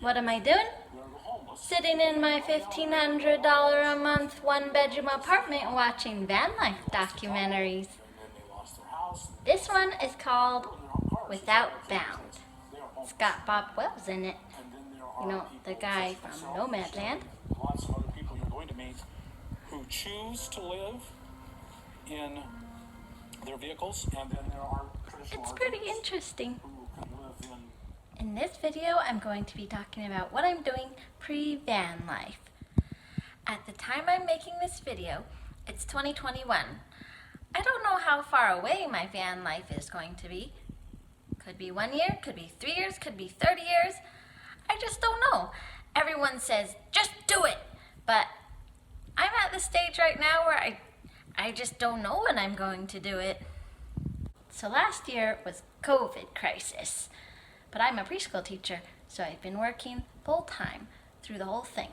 What am I doing? Sitting in my $1,500 a month one-bedroom apartment watching van life documentaries. This one is called Without Bound. It's got Bob Wells in it. You know, the guy from Nomadland. Lots of other people you're going to meet who choose to live in their vehicles, and then there are traditional It's pretty interesting. who can live in. In this video, I'm going to be talking about what I'm doing pre-van life. At the time I'm making this video, it's 2021. I don't know how far away my van life is going to be. Could be 1 year, could be 3 years, could be 30 years. I just don't know. Everyone says, just do it. But I'm at the stage right now where I just don't know when I'm going to do it. So last year was COVID crisis. But I'm a preschool teacher, so I've been working full-time through the whole thing.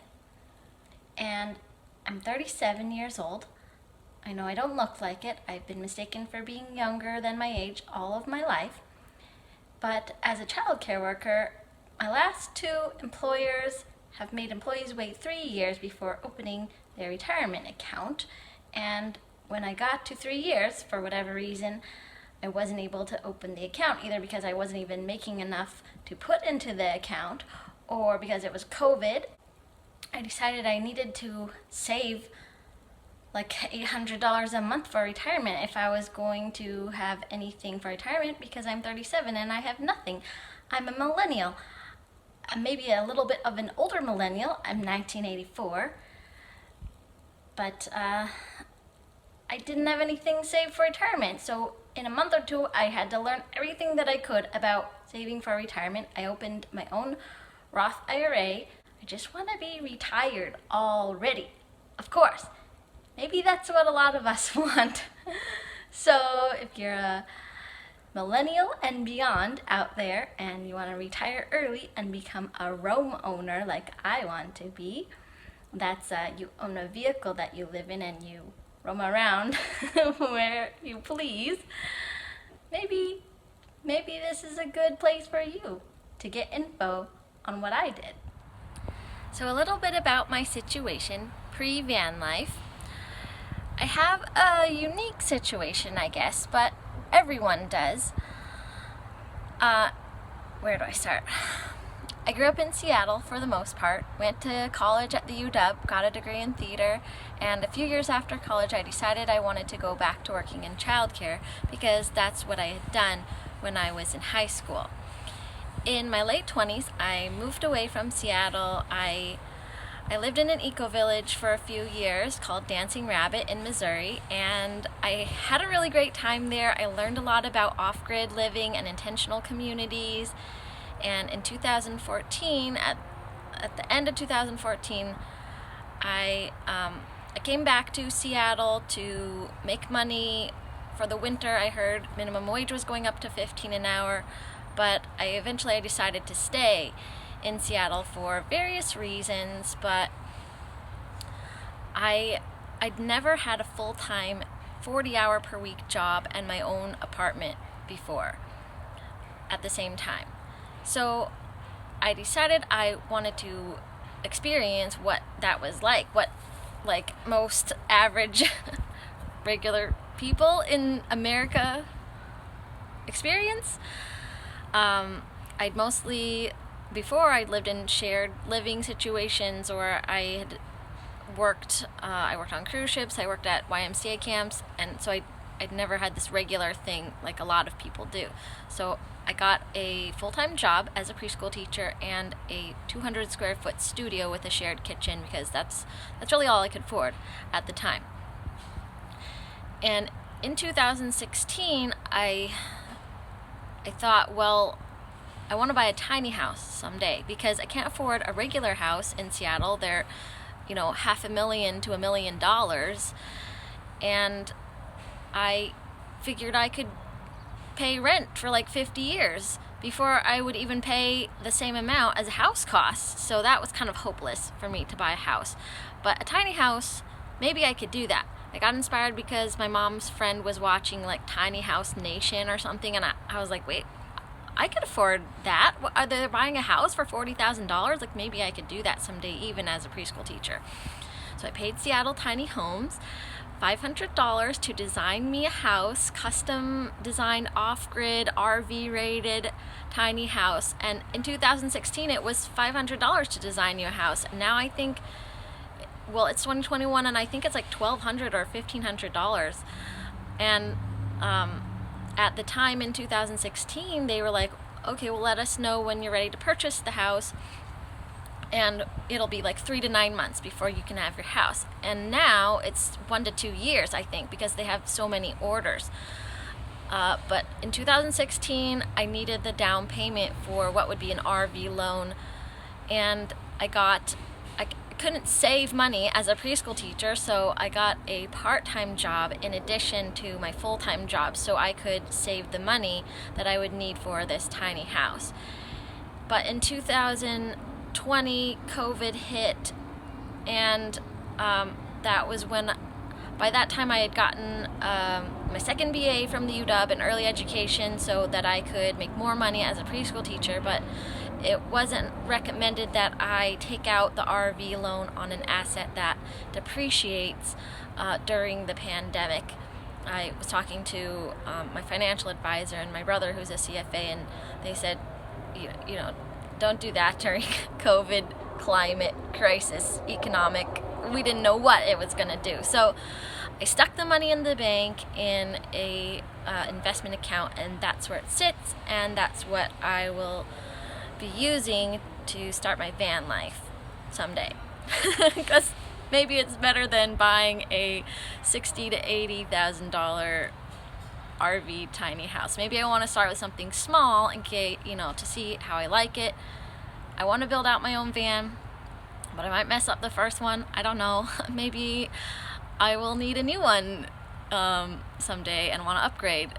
And I'm 37 years old. I know I don't look like it. I've been mistaken for being younger than my age all of my life. But as a child care worker, my last 2 employers have made employees wait 3 years before opening their retirement account. And when I got to 3 years, for whatever reason, I wasn't able to open the account, either because I wasn't even making enough to put into the account or because it was COVID. I decided I needed to save like $800 a month for retirement if I was going to have anything for retirement, because I'm 37 and I have nothing. I'm a millennial. Maybe a little bit of an older millennial. I'm 1984. But I didn't have anything saved for retirement, so in a month or 2, I had to learn everything that I could about saving for retirement. I opened my own Roth IRA. I just want to be retired already. Of course, maybe that's what a lot of us want. So if you're a millennial and beyond out there and you want to retire early and become a roam owner like I want to be, that's you own a vehicle that you live in and you roam around where you please. Maybe this is a good place for you to get info on what I did. So a little bit about my situation pre-van life. I have a unique situation, I guess, but everyone does. Where do I start? I grew up in Seattle for the most part, went to college at the UW, got a degree in theater, and a few years after college I decided I wanted to go back to working in childcare because that's what I had done when I was in high school. In my late 20s, I moved away from Seattle. I lived in an eco-village for a few years called Dancing Rabbit in Missouri, and I had a really great time there. I learned a lot about off-grid living and intentional communities. And in 2014, at the end of 2014, I came back to Seattle to make money for the winter. I heard minimum wage was going up to $15 an hour, but I decided to stay in Seattle for various reasons. But I'd never had a full-time 40-hour per week job and my own apartment before at the same time. So I decided I wanted to experience what that was like, what like most average regular people in America experience. I'd mostly, before I'd lived in shared living situations, or I had worked on cruise ships, I worked at YMCA camps, and so I'd never had this regular thing like a lot of people do. So I got a full-time job as a preschool teacher and a 200 square foot studio with a shared kitchen because that's really all I could afford at the time. And in 2016, I thought, well, I want to buy a tiny house someday because I can't afford a regular house in Seattle. They're, $500,000 to $1 million. And I figured I could pay rent for like 50 years before I would even pay the same amount as a house costs. So that was kind of hopeless for me to buy a house. But a tiny house, maybe I could do that. I got inspired because my mom's friend was watching like Tiny House Nation or something, and I was like, wait, I could afford that. Are they buying a house for $40,000? Like, maybe I could do that someday, even as a preschool teacher. So I paid Seattle Tiny Homes $500 to design me a house, custom designed, off-grid, RV rated tiny house. And in 2016 it was $500 to design you a house. And now I think, well, it's 2021 and I think it's like $1,200 or $1,500. And at the time in 2016 they were like, okay, well, let us know when you're ready to purchase the house, and it'll be like 3 to 9 months before you can have your house. And now it's 1 to 2 years, I think, because they have so many orders. But in 2016, I needed the down payment for what would be an RV loan, and I couldn't save money as a preschool teacher, so I got a part-time job in addition to my full-time job, so I could save the money that I would need for this tiny house. But in 2020, COVID hit, and that was when, by that time, I had gotten my second BA from the UW in early education so that I could make more money as a preschool teacher, but it wasn't recommended that I take out the RV loan on an asset that depreciates during the pandemic. I was talking to my financial advisor and my brother, who's a CFA, and they said, you know, don't do that during COVID, climate crisis, economic. We didn't know what it was going to do. So I stuck the money in the bank in a investment account, and that's where it sits, and that's what I will be using to start my van life someday. Because maybe it's better than buying a $60,000 to $80,000 RV tiny house. Maybe I want to start with something small in case, to see how I like it. I want to build out my own van, but I might mess up the first one. I don't know. Maybe I will need a new one someday and want to upgrade.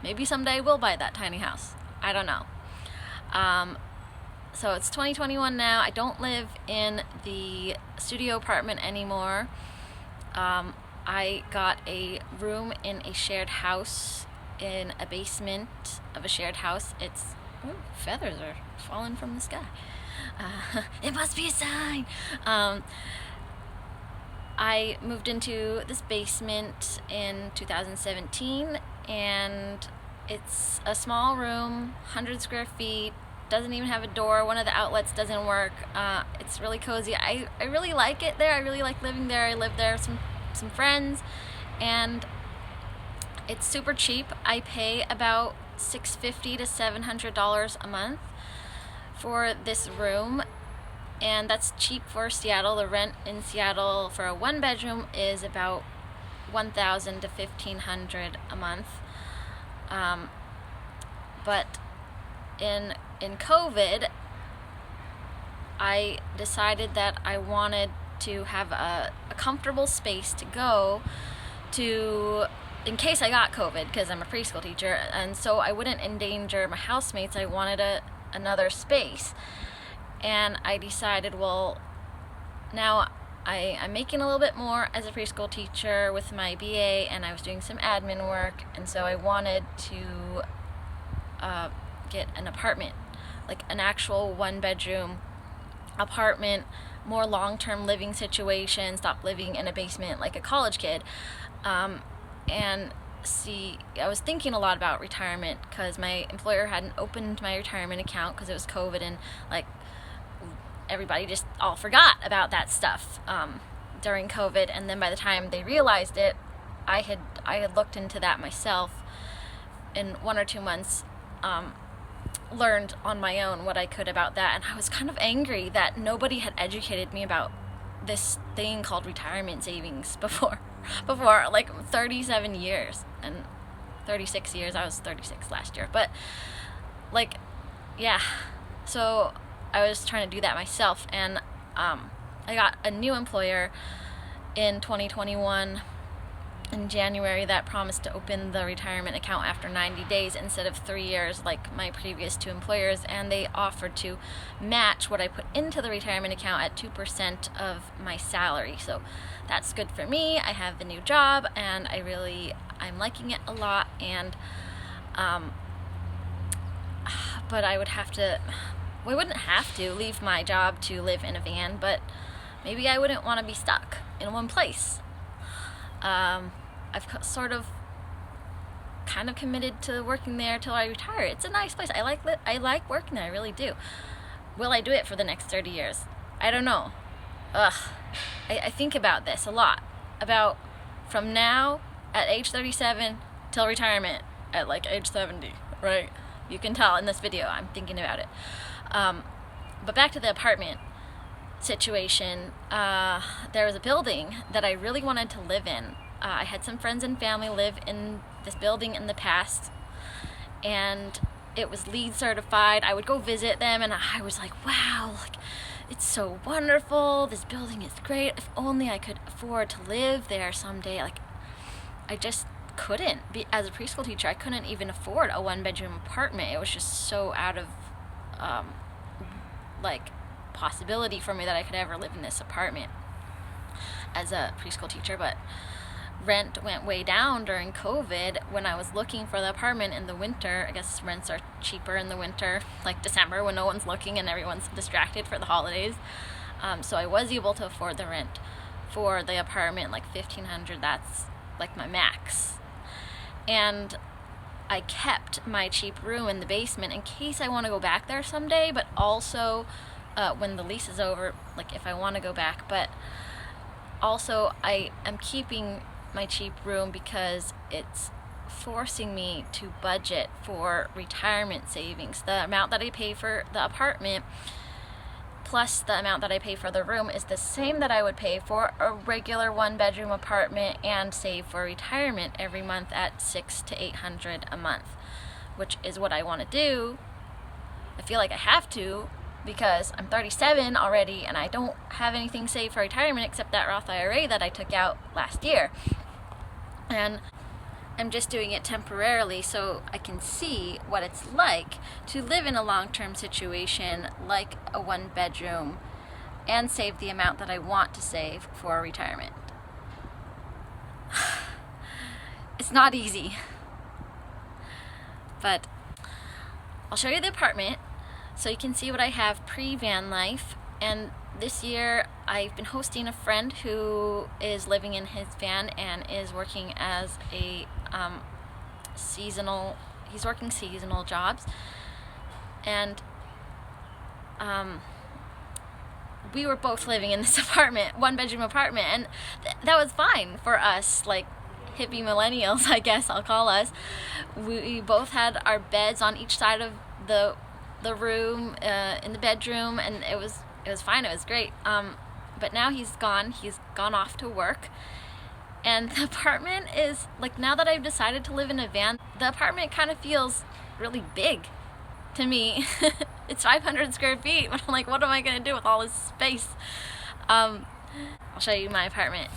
Maybe someday I will buy that tiny house. I don't know. So it's 2021 now. I don't live in the studio apartment anymore. I got a room in a shared house, in a basement of a shared house. Feathers are falling from the sky. It must be a sign. I moved into this basement in 2017, and it's a small room, 100 square feet, doesn't even have a door. One of the outlets doesn't work. It's really cozy. I really like it there. I really like living there. I live there with some friends, and it's super cheap. I pay about $650 to $700 a month for this room, and that's cheap for Seattle. The rent in Seattle for a one-bedroom is about $1,000 to $1,500 a month. But in COVID, I decided that I wanted to have a comfortable space to go to in case I got COVID, because I'm a preschool teacher, and so I wouldn't endanger my housemates. I wanted another space, and I decided, well, now I'm making a little bit more as a preschool teacher with my BA, and I was doing some admin work, and so I wanted to get an apartment, like an actual one-bedroom apartment, more long-term living situation, stop living in a basement like a college kid. And I was thinking a lot about retirement because my employer hadn't opened my retirement account because it was COVID, and like everybody just all forgot about that stuff during COVID. And then by the time they realized it, I had looked into that myself in 1 or 2 months, learned on my own what I could about that, and I was kind of angry that nobody had educated me about this thing called retirement savings before like 37 years and 36 years. I was 36 last year, but like, yeah, so I was trying to do that myself, and I got a new employer in 2021 in January that promised to open the retirement account after 90 days instead of 3 years like my previous 2 employers, and they offered to match what I put into the retirement account at 2% of my salary. So that's good for me. I have the new job, and I'm liking it a lot, and but I wouldn't have to leave my job to live in a van, but maybe I wouldn't want to be stuck in one place. I've sort of kind of committed to working there till I retire. It's a nice place. I like working there, I really do. Will I do it for the next 30 years? I don't know. I think about this a lot. About from now at age 37 till retirement at like age 70, right? You can tell in this video I'm thinking about it. But back to the apartment situation. There was a building that I really wanted to live in. I had some friends and family live in this building in the past, and it was LEED certified. I would go visit them, and I was like, wow, like, it's so wonderful. This building is great. If only I could afford to live there someday. Like, I just couldn't. As a preschool teacher, I couldn't even afford a one-bedroom apartment. It was just so out of, like, possibility for me that I could ever live in this apartment as a preschool teacher. But rent went way down during COVID when I was looking for the apartment in the winter. I guess rents are cheaper in the winter, like December, when no one's looking and everyone's distracted for the holidays. So I was able to afford the rent for the apartment, like $1,500. That's like my max. And I kept my cheap room in the basement in case I want to go back there someday, but also when the lease is over, like if I want to go back. But also I am keeping my cheap room because it's forcing me to budget for retirement savings. The amount that I pay for the apartment plus the amount that I pay for the room is the same that I would pay for a regular one-bedroom apartment and save for retirement every month at $600 to $800 a month, which is what I want to do. I feel like I have to because I'm 37 already and I don't have anything saved for retirement except that Roth IRA that I took out last year. And I'm just doing it temporarily so I can see what it's like to live in a long-term situation like a one-bedroom and save the amount that I want to save for retirement. It's not easy, but I'll show you the apartment so you can see what I have pre VanLife. And this year I've been hosting a friend who is living in his van and is working as a he's working seasonal jobs. And we were both living in this apartment, one-bedroom apartment, and that was fine for us, like hippie millennials, I guess I'll call us. We both had our beds on each side of the room in the bedroom, and it was fine. It was great. But now he's gone off to work, and the apartment is like, now that I've decided to live in a van, the apartment kind of feels really big to me. It's 500 square feet, but I'm like, what am I gonna do with all this space? I'll show you my apartment.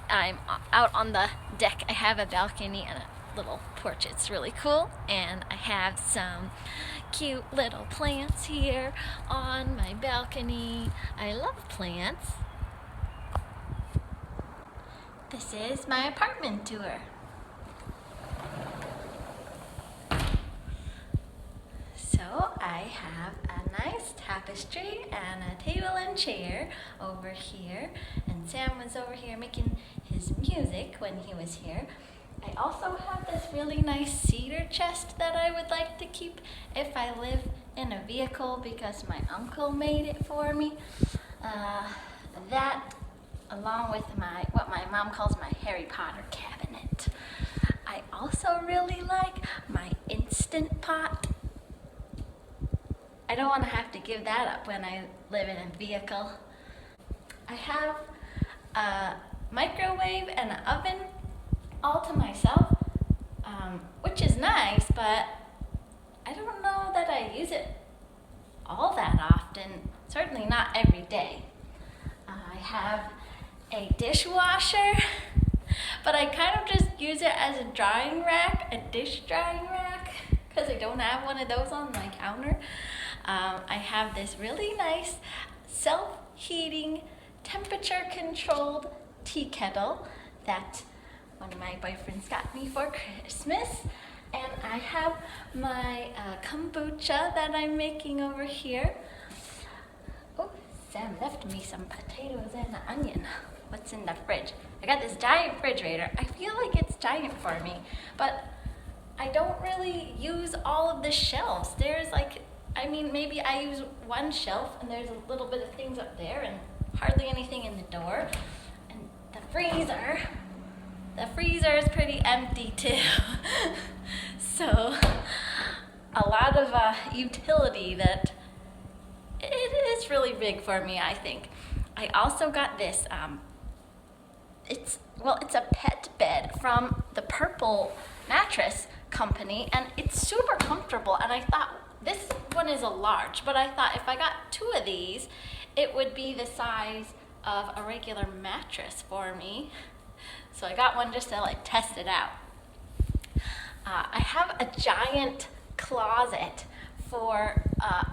I'm out on the deck. I have a balcony and a little porch. It's really cool, and I have some cute little plants here on my balcony. I love plants. This is my apartment tour. So I have a nice tapestry and a table and chair over here, and Sam was over here making his music when he was here. I also have this really nice cedar chest that I would like to keep if I live in a vehicle because my uncle made it for me. That, along with what my mom calls my Harry Potter cabinet. I also really like my Instant Pot. I don't want to have to give that up when I live in a vehicle. I have a microwave and an oven all to myself, which is nice, but I don't know that I use it all that often, certainly not every day. I have a dishwasher, but I kind of just use it as a drying rack, a dish drying rack, because I don't have one of those on my counter. I have this really nice self-heating, temperature-controlled tea kettle that one of my boyfriends got me for Christmas. And I have my kombucha that I'm making over here. Oh, Sam left me some potatoes and an onion. What's in the fridge? I got this giant refrigerator. I feel like it's giant for me, but I don't really use all of the shelves. There's like, I mean, maybe I use one shelf and there's a little bit of things up there and hardly anything in the door. And the freezer is pretty empty too. So a lot of utility that it is really big for me, I think. I also got this, it's a pet bed from the Purple mattress company, and it's super comfortable. And I thought, this one is a large, but I thought if I got 2 of these, it would be the size of a regular mattress for me. So I got one just to like test it out. I have a giant closet for,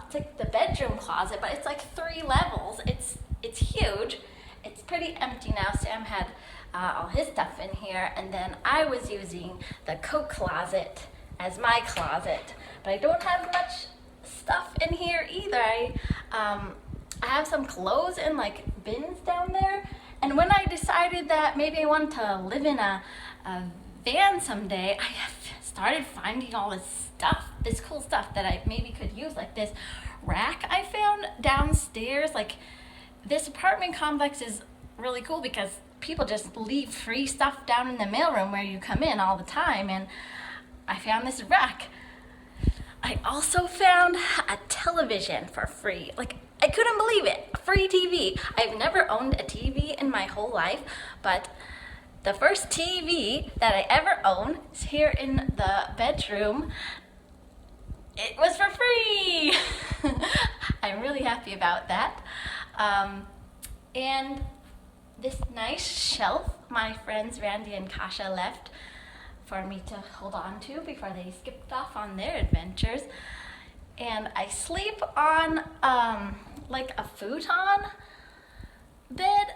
it's like the bedroom closet, but it's like 3 levels. It's huge. It's pretty empty now. Sam had all his stuff in here, and then I was using the coat closet as my closet, but I don't have much stuff in here either. I have some clothes in like bins down there, and when I decided that maybe I wanted to live in a van someday, I have started finding all this stuff, this cool stuff that I maybe could use, like this rack I found downstairs. Like, this apartment complex is really cool because people just leave free stuff down in the mailroom where you come in all the time, and I found this rack. I also found a television for free. Like, I couldn't believe it. A free TV. I've never owned a TV in my whole life, but the first TV that I ever owned is here in the bedroom. It was for free. I'm really happy about that. And this nice shelf my friends Randy and Kasha left for me to hold on to before they skipped off on their adventures. And I sleep on like a futon bed.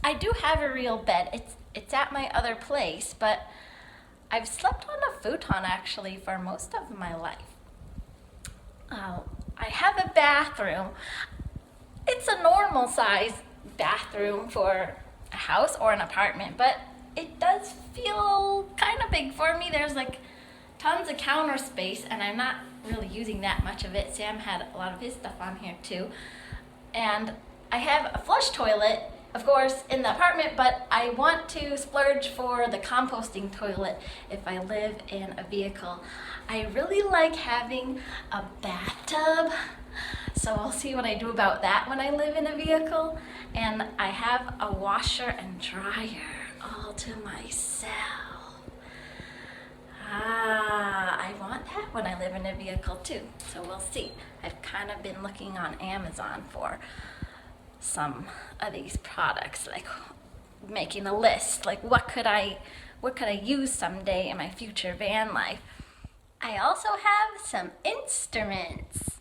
I do have a real bed. It's at my other place, but I've slept on a futon actually for most of my life. I have a bathroom. It's a normal size bathroom for a house or an apartment, but it does feel kind of big for me. There's like tons of counter space, and I'm not really using that much of it. Sam had a lot of his stuff on here too. And I have a flush toilet, of course, in the apartment, but I want to splurge for the composting toilet if I live in a vehicle. I really like having a bathtub, so we'll see what I do about that when I live in a vehicle. And I have a washer and dryer all to myself. I want that when I live in a vehicle too, so we'll see. I've kind of been looking on Amazon for some of these products, like making a list, like what could I use someday in my future van life. I also have some instruments.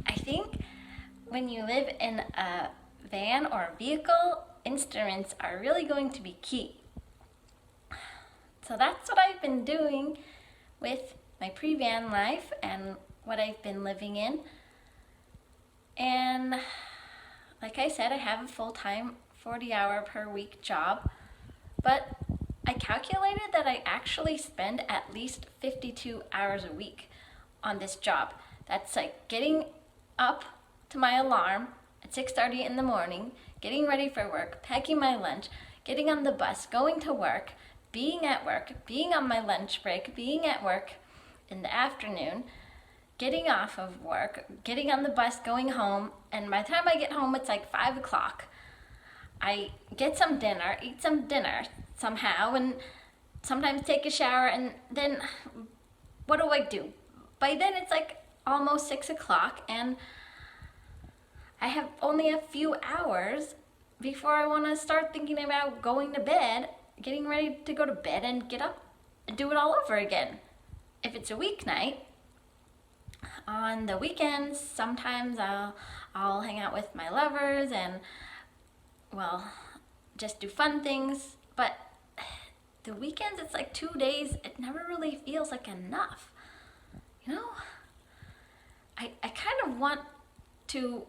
I think when you live in a van or a vehicle, instruments are really going to be key. So that's what I've been doing with my pre-van life and what I've been living in. And like I said, I have a full-time 40-hour per week job, but I calculated that I actually spend at least 52 hours a week on this job. That's like getting up to my alarm at 6:30 in the morning, getting ready for work, packing my lunch, getting on the bus, going to work, being at work, being on my lunch break, being at work in the afternoon, getting off of work, getting on the bus, going home, and by the time I get home, it's like 5 o'clock. I get some dinner, eat some dinner somehow, and sometimes take a shower, and then what do? By then it's like almost 6 o'clock, and I have only a few hours before I want to start thinking about going to bed, getting ready to go to bed and get up and do it all over again. If it's a weeknight, on the weekends, sometimes I'll hang out with my lovers and, well, just do fun things. But the weekends, it's like 2 days. It never really feels like enough. You know, I kind of want to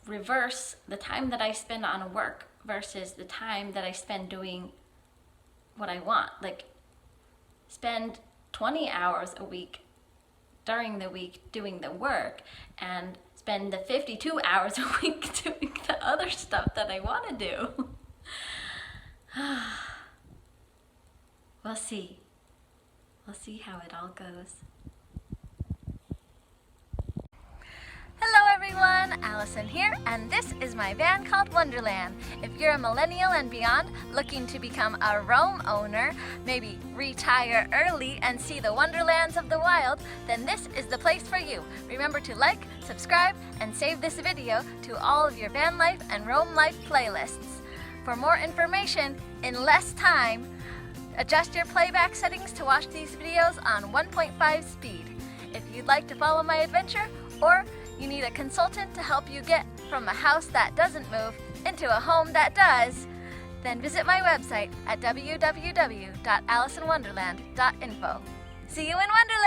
reverse the time that I spend on work versus the time that I spend doing what I want. Like, spend 20 hours a week during the week doing the work and spend the 52 hours a week doing the other stuff that I want to do. We'll see. We'll see how it all goes. Hello everyone, Allison here, and this is my van called Wonderland. If you're a millennial and beyond looking to become a roam owner, maybe retire early and see the wonderlands of the wild, then this is the place for you. Remember to like, subscribe, and save this video to all of your van life and roam life playlists. For more information in less time, adjust your playback settings to watch these videos on 1.5 speed. If you'd like to follow my adventure, or you need a consultant to help you get from a house that doesn't move into a home that does, then visit my website at www.AllisonWonderland.info. See you in Wonderland!